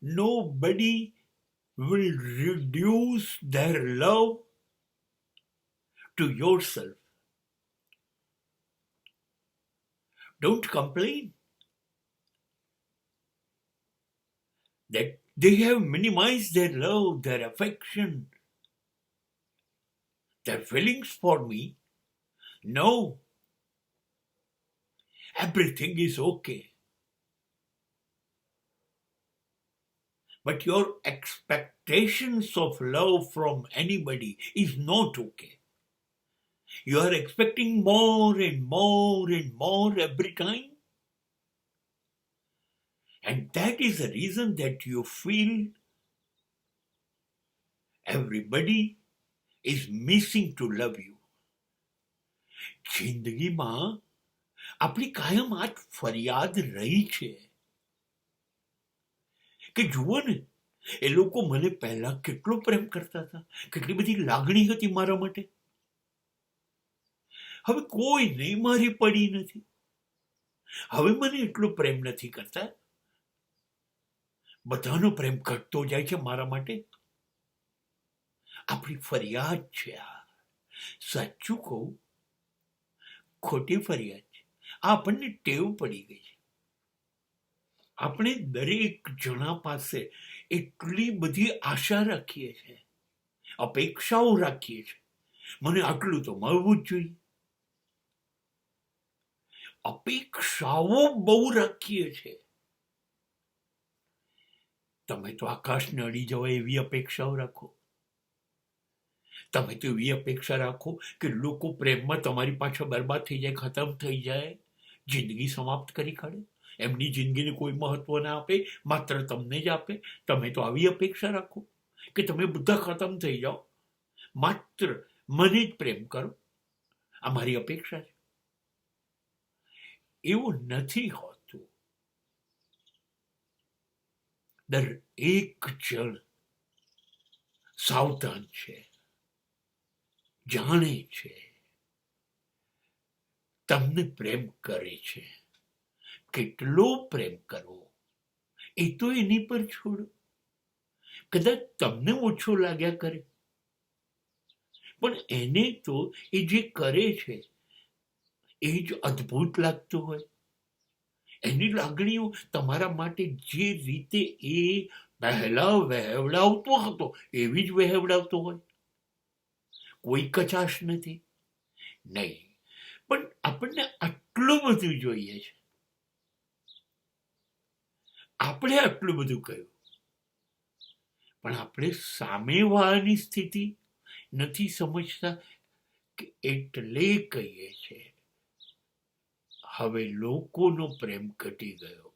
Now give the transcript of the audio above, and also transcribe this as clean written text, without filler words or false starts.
nobody will reduce their love to yourself. Don't complain that they have minimized their love, their affection, their feelings for me. No, everything is okay. But your expectations of love from anybody is not okay. You are expecting more and more and more every time. And that is the reason that you feel everybody is missing to love you. જિંદગીમાં આપણી કાયમ આ ફરિયાદ રહી છે કે જુઓ ને એ લોકો મને પહેલા કેટલો પ્રેમ કરતા હતા, કેટલી બધી લાગણી હતી મારા માટે. હવે કોઈને મારી પડી નથી, હવે મને એટલો પ્રેમ નથી કરતા, બધાનો પ્રેમ ઘટતો જાય છે મારા માટે. આપણી ફરિયાદ છે આ. સાચું કહું, ખોટી ફરિયાદ છે. આ આપણને ટેવ પડી ગઈ છે. આપણે દરેક જણા પાસે એટલી બધી આશા રાખીએ છીએ, અપેક્ષાઓ રાખીએ છીએ. મને આટલું તો મળવું જ જોઈએ. અપેક્ષાઓ બહુ રાખીએ છીએ. તમે તો આકાશને અડી જવાય એવી અપેક્ષાઓ રાખો. તમે તો એવી અપેક્ષા રાખો કે લોકો પ્રેમમાં તમારી પાછળ બરબાદ થઈ જાય, ખતમ થઈ જાય, જિંદગી સમાપ્ત કરી કાઢે, એમની જિંદગીને કોઈ મહત્વ ના આપે, માત્ર તમને જ આપે. તમે તો આવી અપેક્ષા રાખો કે તમે બધા ખતમ થઈ જાઓ, માત્ર મને જ પ્રેમ કરો. આ મારી અપેક્ષા છે. એવું નથી હોતું. દરેક જણ સાવધાન છે, જાણે છે, તમને પ્રેમ કરે છે. કેટલો પ્રેમ કરવો એ તો એની પર છોડો. કદાચ તમને ઓછો લાગ્યા કરે, પણ એને તો એ જે કરે છે એ જ અદ્ભુત લાગતું હોય. એની લાગણીઓ તમારા માટે જે રીતે એ પહેલા વહેવડાવતો હતો એવી જ વહેવડાવતો હોય. કોઈ કચાશ નથી. નહીં, પણ આપણને આટલું બધું જોઈએ છે. આપણે આટલું બધું કહ્યું, પણ આપણે સામેવાળાની સ્થિતિ નથી સમજતા કે એટલે કહીએ છે હવે લોકોનો પ્રેમ ઘટી ગયો.